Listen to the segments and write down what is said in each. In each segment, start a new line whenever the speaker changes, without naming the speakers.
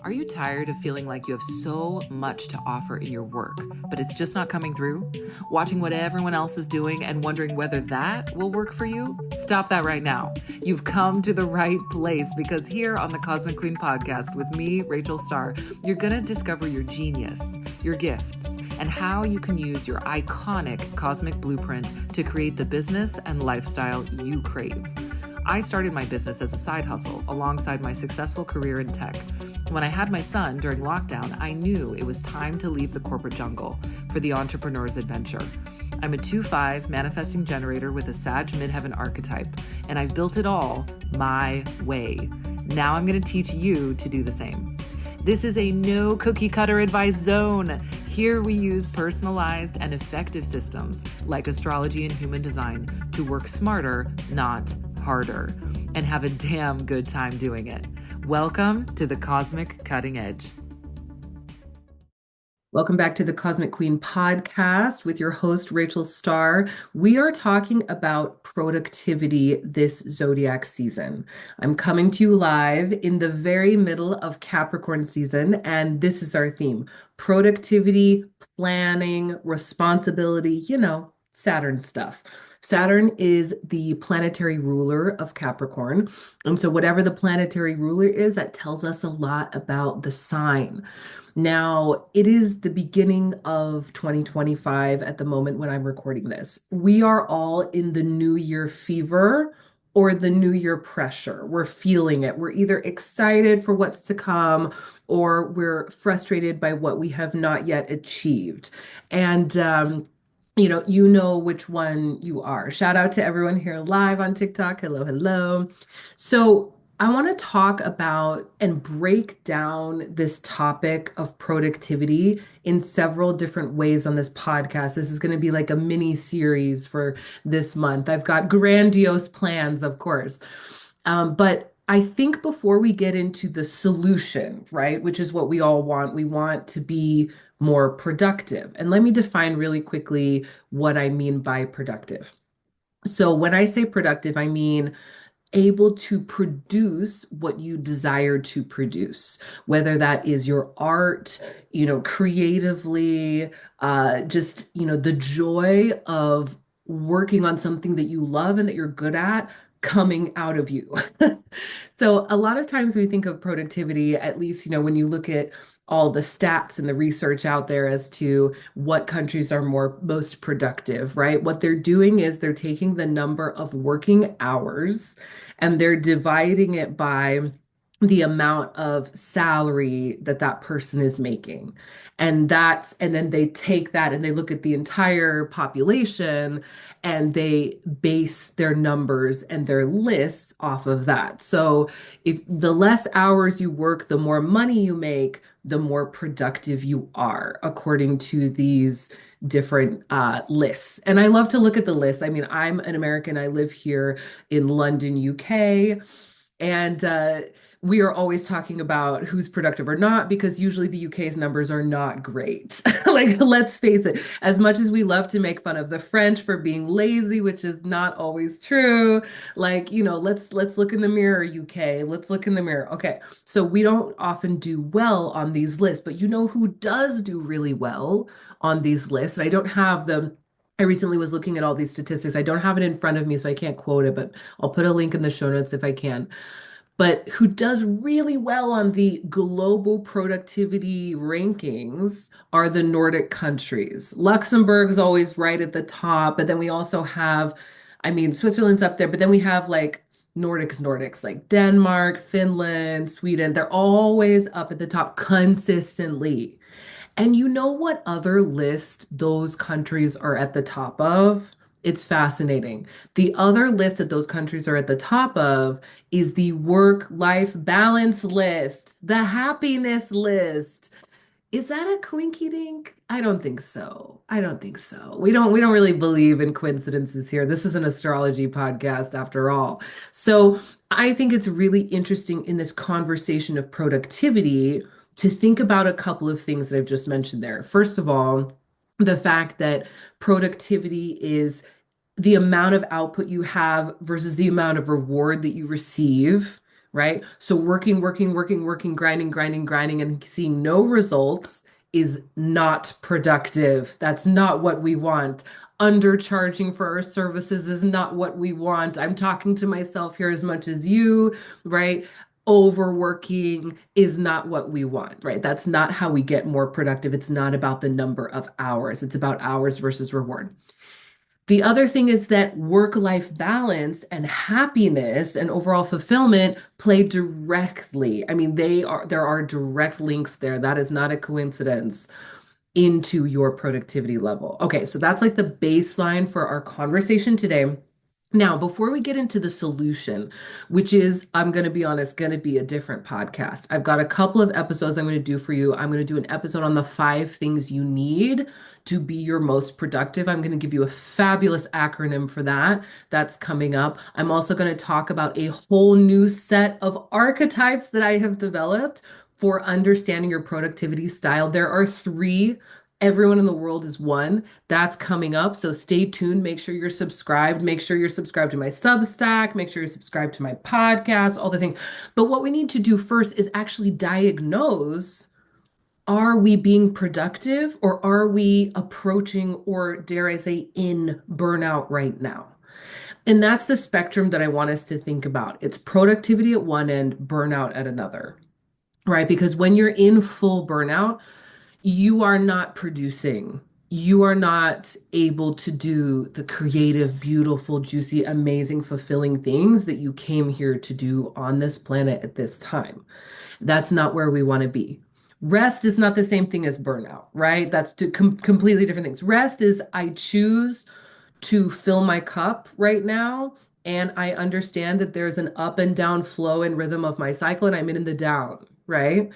Are you tired of feeling like you have so much to offer in your work, but it's just not coming through? Watching what everyone else is doing and wondering whether that will work for you? Stop that right now. You've come to the right place because here on the Cosmic Queen podcast with me, Rachel Starr, you're going to discover your genius, your gifts, and how you can use your iconic cosmic blueprint to create the business and lifestyle you crave. I started my business as a side hustle alongside my successful career in tech. When I had my son during lockdown, I knew it was time to leave the corporate jungle for the entrepreneur's adventure. I'm a 2-5 manifesting generator with a Sag midheaven archetype, and I've built it all my way. Now I'm going to teach you to do the same. This is a no cookie cutter advice zone. Here we use personalized and effective systems like astrology and human design to work smarter, not harder, and have a damn good time doing it. Welcome to the Cosmic Cutting Edge. Welcome back to the Cosmic Queen podcast with your host, Rachel Starr. We are talking about productivity this zodiac season. I'm coming to you live in the very middle of Capricorn season, and this is our theme: productivity, planning, responsibility, Saturn stuff. Saturn is the planetary ruler of Capricorn. And so whatever the planetary ruler is, that tells us a lot about the sign. Now, it is the beginning of 2025 at the moment when I'm recording this. We are all in the New Year fever or the New Year pressure. We're feeling it. We're either excited for what's to come or we're frustrated by what we have not yet achieved. And, you know which one you are. Shout out to everyone here live on TikTok. Hello, hello. So I want to talk about and break down this topic of productivity in several different ways on this podcast. This is going to be like a mini series for this month. I've got grandiose plans, of course. But I think before we get into the solution, right, which is what we all want, we want to be more productive. And let me define really quickly what I mean by productive. So when I say productive, I mean able to produce what you desire to produce, whether that is your art, creatively, the joy of working on something that you love and that you're good at coming out of you. So a lot of times we think of productivity, at least, when you look at all the stats and the research out there as to what countries are most productive, right? What they're doing is they're taking the number of working hours and they're dividing it by the amount of salary that person is making. And then they take that and they look at the entire population and they base their numbers and their lists off of that. So if the less hours you work, the more money you make, the more productive you are, according to these different lists. And I love to look at the lists. I mean, I'm an American. I live here in London, UK. And we are always talking about who's productive or not, because usually the UK's numbers are not great. Like, let's face it, as much as we love to make fun of the French for being lazy, which is not always true, let's look in the mirror, UK, let's look in the mirror. Okay, so we don't often do well on these lists, but you know who does do really well on these lists? And I recently was looking at all these statistics. I don't have it in front of me, so I can't quote it, but I'll put a link in the show notes if I can. But who does really well on the global productivity rankings are the Nordic countries. Luxembourg is always right at the top, but then we also have, Switzerland's up there, but then we have like Nordics, like Denmark, Finland, Sweden. They're always up at the top consistently. And you know what other list those countries are at the top of? It's fascinating. The other list that those countries are at the top of is the work-life balance list, the happiness list. Is that a coinky dink? I don't think so. I don't think so. We don't really believe in coincidences here. This is an astrology podcast after all. So I think it's really interesting in this conversation of productivity to think about a couple of things that I've just mentioned there. First of all, the fact that productivity is the amount of output you have versus the amount of reward that you receive, right? So working, working, working, working, grinding, grinding, grinding, and seeing no results is not productive. That's not what we want. Undercharging for our services is not what we want. I'm talking to myself here as much as you, right? Overworking is not what we want, right? That's not how we get more productive. It's not about the number of hours, it's about hours versus reward. The other thing is that work-life balance and happiness and overall fulfillment play directly. I mean, there are direct links there. That is not a coincidence into your productivity level. Okay, so that's like the baseline for our conversation today. Now, before we get into the solution, which is, I'm going to be honest, going to be a different podcast. I've got a couple of episodes I'm going to do for you. I'm going to do an episode on the 5 things you need to be your most productive. I'm going to give you a fabulous acronym for that. That's coming up. I'm also going to talk about a whole new set of archetypes that I have developed for understanding your productivity style. There are three. Everyone in the world is one. That's coming up. So stay tuned. Make sure you're subscribed. Make sure you're subscribed to my Substack. Make sure you're subscribed to my podcast, all the things. But what we need to do first is actually diagnose, are we being productive or are we approaching, or dare I say, in burnout right now? And that's the spectrum that I want us to think about. It's productivity at one end, burnout at another, right? Because when you're in full burnout, you are not producing. You are not able to do the creative, beautiful, juicy, amazing, fulfilling things that you came here to do on this planet at this time. That's not where we want to be. Rest is not the same thing as burnout, right? That's completely different things. Rest is, I choose to fill my cup right now. And I understand that there's an up and down flow and rhythm of my cycle, and I'm in the down, right?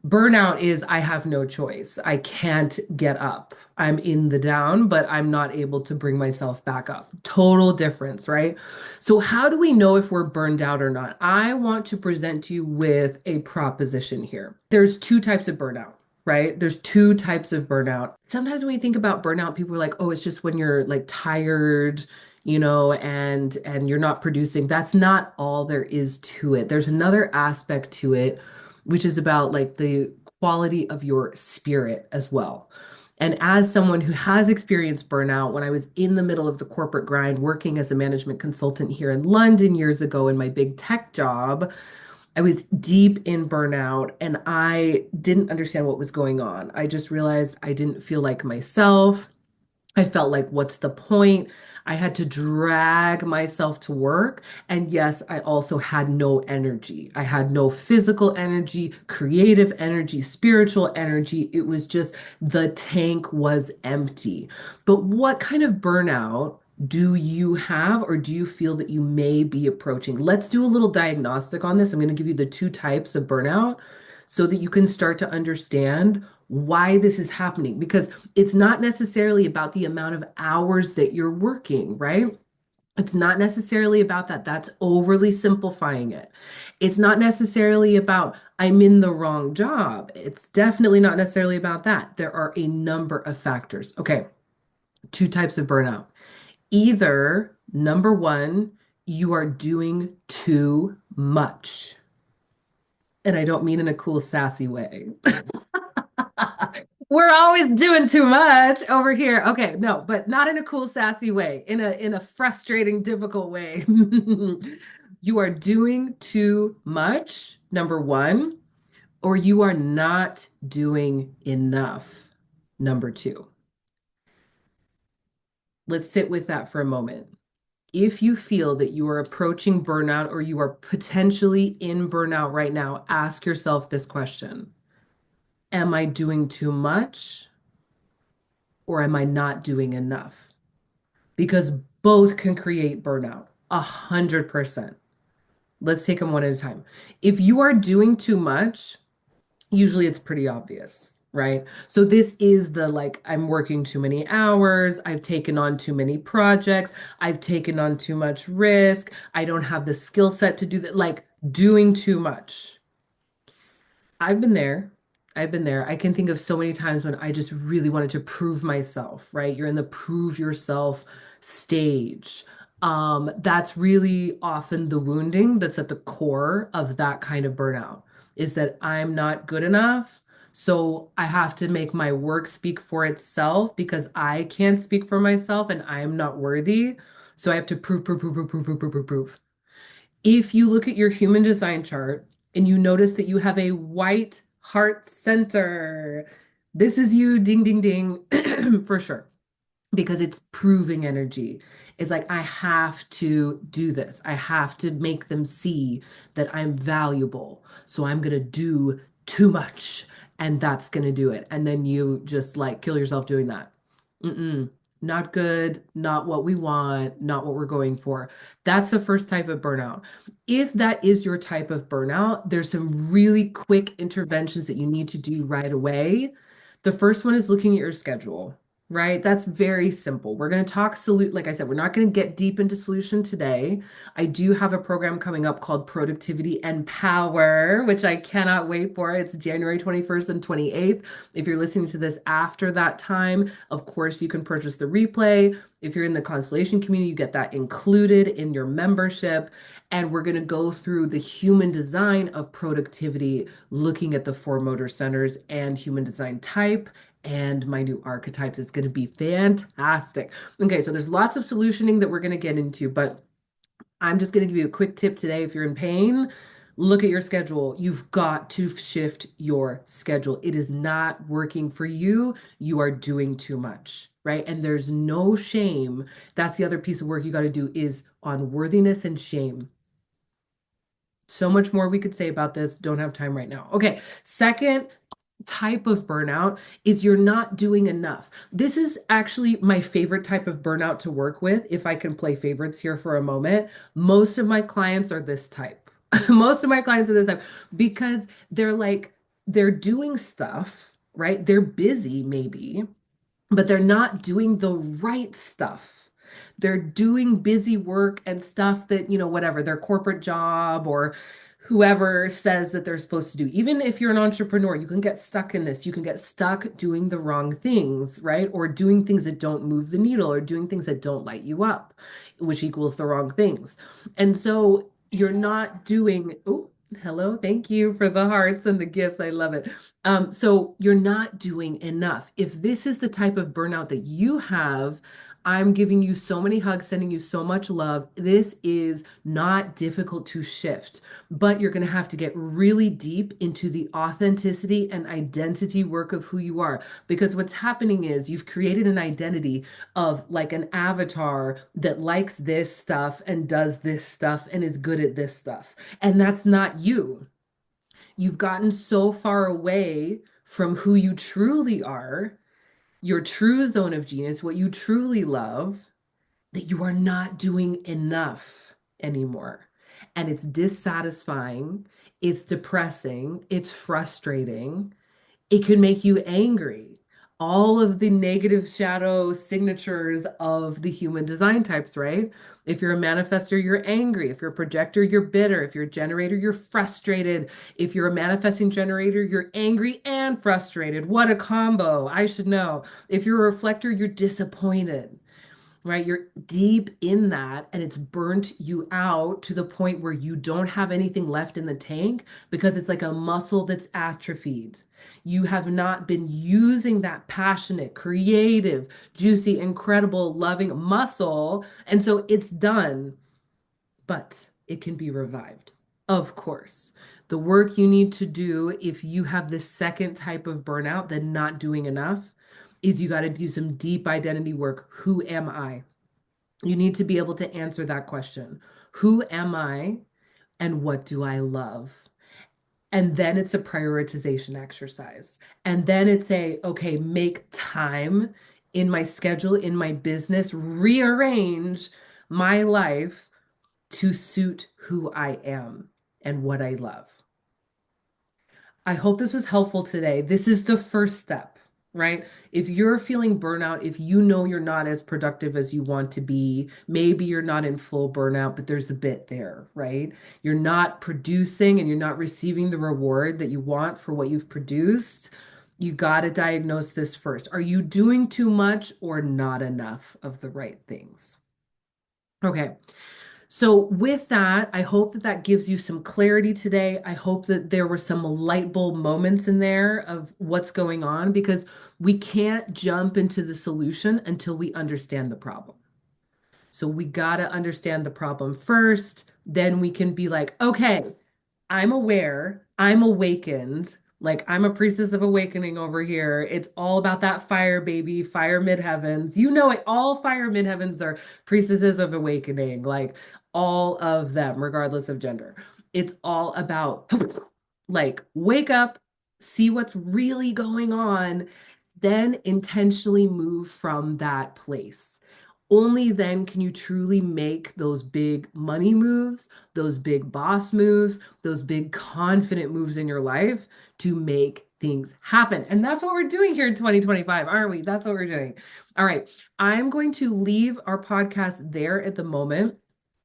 Burnout is, I have no choice. I can't get up. I'm in the down, but I'm not able to bring myself back up. Total difference, right? So, how do we know if we're burned out or not? I want to present you with a proposition here. There's two types of burnout, right? There's two types of burnout. Sometimes when we think about burnout, people are like, oh, it's just when you're like tired, and you're not producing. That's not all there is to it. There's another aspect to it, which is about like the quality of your spirit as well. And as someone who has experienced burnout, when I was in the middle of the corporate grind, working as a management consultant here in London years ago in my big tech job, I was deep in burnout and I didn't understand what was going on. I just realized I didn't feel like myself. I felt like, what's the point? I had to drag myself to work. And yes, I also had no energy. I had no physical energy, creative energy, spiritual energy. It was just the tank was empty. But what kind of burnout do you have, or do you feel that you may be approaching? Let's do a little diagnostic on this. I'm going to give you the two types of burnout so that you can start to understand why this is happening, because it's not necessarily about the amount of hours that you're working, right? It's not necessarily about that. That's overly simplifying it. It's not necessarily about I'm in the wrong job. It's definitely not necessarily about that. There are a number of factors. Okay, two types of burnout. Either number one, you are doing too much. And I don't mean in a cool, sassy way. We're always doing too much over here. Okay, no, but not in a cool, sassy way, in a frustrating, difficult way. You are doing too much, number one, or you are not doing enough, number two. Let's sit with that for a moment. If you feel that you are approaching burnout or you are potentially in burnout right now, ask yourself this question. Am I doing too much or am I not doing enough? Because both can create burnout, 100%. Let's take them one at a time. If you are doing too much, usually it's pretty obvious, right? So this is the like, I'm working too many hours, I've taken on too many projects, I've taken on too much risk, I don't have the skill set to do that, like doing too much. I've been there. I've been there. I can think of so many times when I just really wanted to prove myself, right? You're in the prove yourself stage. That's really often the wounding that's at the core of that kind of burnout, is that I'm not good enough. So I have to make my work speak for itself because I can't speak for myself and I'm not worthy. So I have to prove, prove, prove, prove, prove, prove, prove, prove, prove. If you look at your human design chart and you notice that you have a white heart center, this is you, ding, ding, ding, for sure, because it's proving energy. It's like, I have to do this. I have to make them see that I'm valuable. So I'm going to do too much and that's going to do it. And then you just like kill yourself doing that. Mm-mm. Not good, not what we want, not what we're going for. That's the first type of burnout. If that is your type of burnout, there's some really quick interventions that you need to do right away. The first one is looking at your schedule, right? That's very simple. We're going to talk solute. Like I said, we're not going to get deep into solution today. I do have a program coming up called Productivity and Power, which I cannot wait for. It's January 21st and 28th. If you're listening to this after that time, of course, you can purchase the replay. If you're in the constellation community, you get that included in your membership. And we're going to go through the human design of productivity, looking at the four motor centers and human design type and my new archetypes. It's going to be fantastic. Okay, so there's lots of solutioning that we're going to get into, but I'm just going to give you a quick tip today. If you're in pain, look at your schedule. You've got to shift your schedule. It is not working for you. You are doing too much, right? And there's no shame. That's the other piece of work you got to do is on worthiness and shame. So much more we could say about this. Don't have time right now. Okay, second type of burnout is you're not doing enough. This is actually my favorite type of burnout to work with, if I can play favorites here for a moment. Most of my clients are this type. Most of my clients are this type because they're like, they're doing stuff, right? They're busy, maybe, but they're not doing the right stuff. They're doing busy work and stuff that, whatever, their corporate job or whoever says that they're supposed to do. Even if you're an entrepreneur, you can get stuck in this. You can get stuck doing the wrong things, right? Or doing things that don't move the needle or doing things that don't light you up, which equals the wrong things. And so you're not doing, oh, hello, thank you for the hearts and the gifts. I love it. So you're not doing enough. If this is the type of burnout that you have, I'm giving you so many hugs, sending you so much love. This is not difficult to shift, but you're going to have to get really deep into the authenticity and identity work of who you are. Because what's happening is you've created an identity of like an avatar that likes this stuff and does this stuff and is good at this stuff. And that's not you. You've gotten so far away from who you truly are, your true zone of genius, what you truly love, that you are not doing enough anymore. And it's dissatisfying, it's depressing, it's frustrating, it can make you angry. All of the negative shadow signatures of the human design types, right? If you're a manifester, you're angry. If you're a projector, you're bitter. If you're a generator, you're frustrated. If you're a manifesting generator, you're angry and frustrated. What a combo. I should know. If you're a reflector, you're disappointed, right? You're deep in that and it's burnt you out to the point where you don't have anything left in the tank because it's like a muscle that's atrophied. You have not been using that passionate, creative, juicy, incredible, loving muscle. And so it's done, but it can be revived. Of course. The work you need to do if you have this second type of burnout, then not doing enough, is you got to do some deep identity work. Who am I? You need to be able to answer that question. Who am I and what do I love? And then it's a prioritization exercise. And then it's okay, make time in my schedule, in my business, rearrange my life to suit who I am and what I love. I hope this was helpful today. This is the first step, right? If you're feeling burnout, if you know you're not as productive as you want to be, maybe you're not in full burnout, but there's a bit there, right? You're not producing and you're not receiving the reward that you want for what you've produced. You got to diagnose this first. Are you doing too much or not enough of the right things? Okay. So, with that, I hope that that gives you some clarity today. I hope that there were some light bulb moments in there of what's going on because we can't jump into the solution until we understand the problem. So, we got to understand the problem first. Then we can be like, okay, I'm aware, I'm awakened. Like I'm a priestess of awakening over here. It's all about that fire, baby, fire mid heavens. You know it. All fire mid heavens are priestesses of awakening, like all of them, regardless of gender. It's all about like wake up, see what's really going on, then intentionally move from that place. Only then can you truly make those big money moves, those big boss moves, those big confident moves in your life to make things happen. And that's what we're doing here in 2025, aren't we? That's what we're doing. All right. I'm going to leave our podcast there at the moment.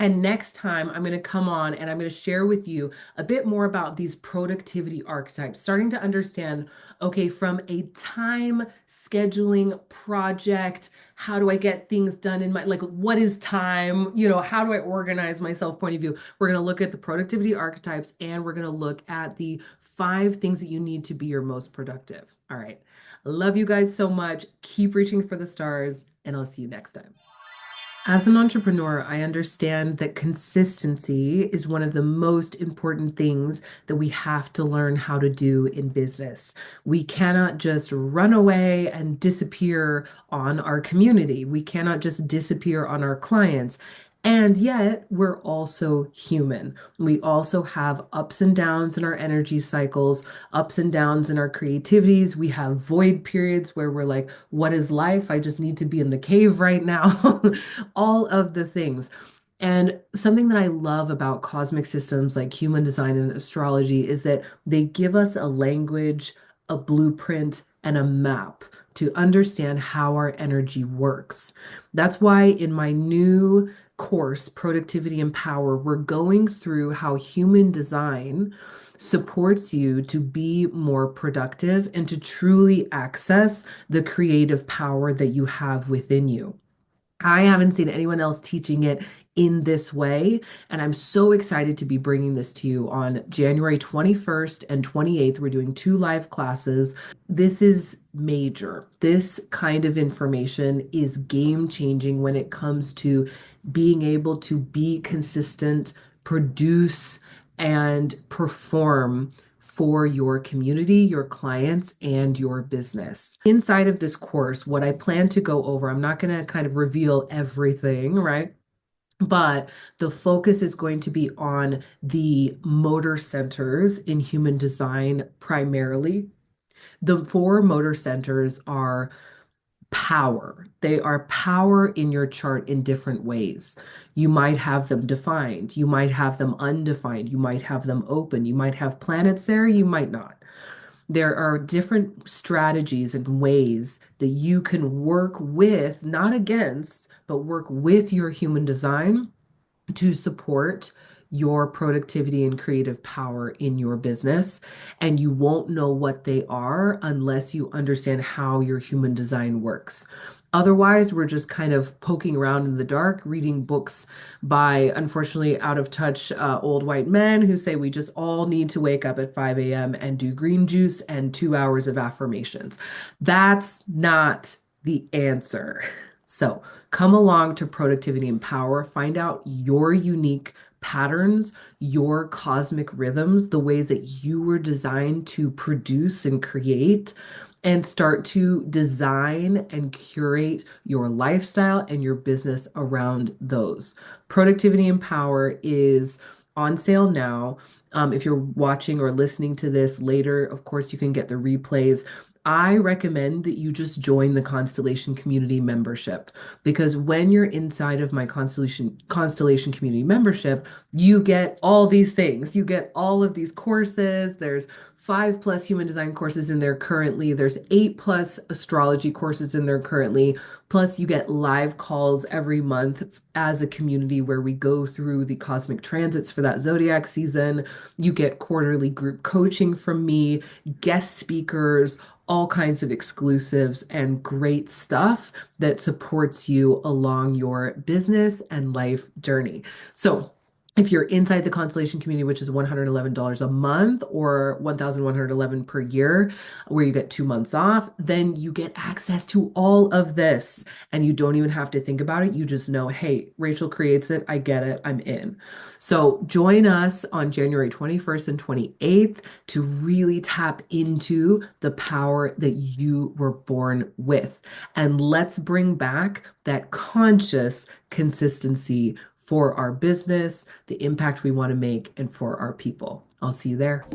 And next time, I'm going to come on and I'm going to share with you a bit more about these productivity archetypes, starting to understand, okay, from a time scheduling project, how do I get things done in my, like, what is time? How do I organize myself point of view? We're going to look at the productivity archetypes and we're going to look at the 5 things that you need to be your most productive. All right. Love you guys so much. Keep reaching for the stars, and I'll see you next time. As an entrepreneur, I understand that consistency is one of the most important things that we have to learn how to do in business. We cannot just run away and disappear on our community. We cannot just disappear on our clients. And yet, we're also human. We also have ups and downs in our energy cycles, ups and downs in our creativities. We have void periods where we're like, what is life? I just need to be in the cave right now. All of the things. And something that I love about cosmic systems like human design and astrology is that they give us a language, a blueprint, and a map to understand how our energy works. That's why in my new course, Productivity and Power, we're going through how human design supports you to be more productive and to truly access the creative power that you have within you. I haven't seen anyone else teaching it in this way. And I'm so excited to be bringing this to you on January 21st and 28th. We're doing 2 live classes. This is major. This kind of information is game changing when it comes to being able to be consistent, produce, and perform for your community, your clients, and your business. Inside of this course, what I plan to go over, I'm not going to kind of reveal everything, right? But the focus is going to be on the motor centers in human design primarily. The 4 motor centers are power. They are power in your chart in different ways. You might have them defined, you might have them undefined, you might have them open, you might have planets there, you might not. There are different strategies and ways that you can work with, not against, but work with your human design to support your productivity and creative power in your business. And you won't know what they are unless you understand how your human design works. Otherwise, we're just kind of poking around in the dark, reading books by, unfortunately, out of touch old white men who say we just all need to wake up at 5 a.m. and do green juice and 2 hours of affirmations. That's not the answer. So come along to Productivity and Power, find out your unique patterns, your cosmic rhythms, the ways that you were designed to produce and create, and start to design and curate your lifestyle and your business around those. Productivity and Power is on sale now. If you're watching or listening to this later, of course, you can get the replays. I recommend that you just join the Constellation Community membership because when you're inside of my Constellation Community membership, you get all these things. You get all of these courses. There's 5+ human design courses in there currently. There's 8+ astrology courses in there currently. Plus, you get live calls every month as a community where we go through the cosmic transits for that zodiac season. You get quarterly group coaching from me, guest speakers, all kinds of exclusives and great stuff that supports you along your business and life journey. So, if you're inside the Constellation community, which is $111 a month or 1,111 per year, where you get 2 months off, then you get access to all of this and you don't even have to think about it. You just know, hey, Rachel creates it. I get it. I'm in. So join us on January 21st and 28th to really tap into the power that you were born with. And let's bring back that conscious consistency for our business, the impact we want to make, and for our people. I'll see you there.